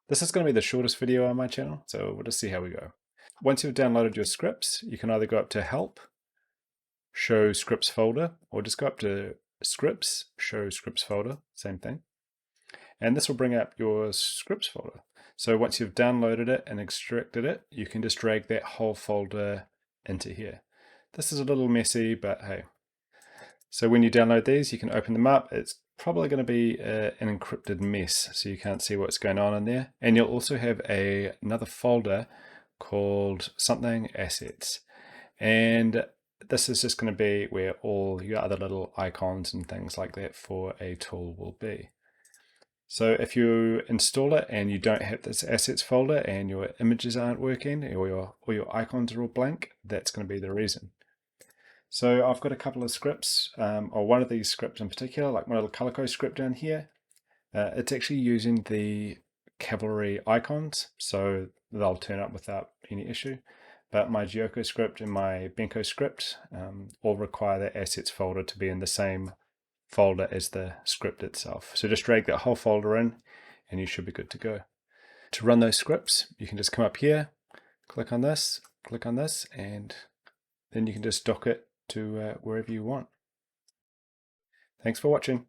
This is going to be the shortest video on my channel, so we'll just see how we go. Once you've downloaded your scripts, you can either go up to Help, Show Scripts Folder, or just go up to Scripts, Show Scripts Folder, same thing. And this will bring up your scripts folder. So once you've downloaded it and extracted it, you can just drag that whole folder into here. This is a little messy, but hey. So when you download these, you can open them up. It's probably going to be an encrypted mess, so you can't see what's going on in there. And you'll also have another folder called something assets. And this is just going to be where all your other little icons and things like that for a tool will be. So if you install it and you don't have this assets folder and your images aren't working or your icons are all blank, that's going to be the reason. So I've got a couple of scripts, or one of these scripts in particular, like my little Calico script down here. It's actually using the Cavalry icons, so they'll turn up without any issue. But my Gyoko script and my Benko script all require the assets folder to be in the same folder as the script itself. So just drag that whole folder in and you should be good to go. To run those scripts, you can just come up here, click on this, and then you can just dock it to wherever you want. Thanks for watching.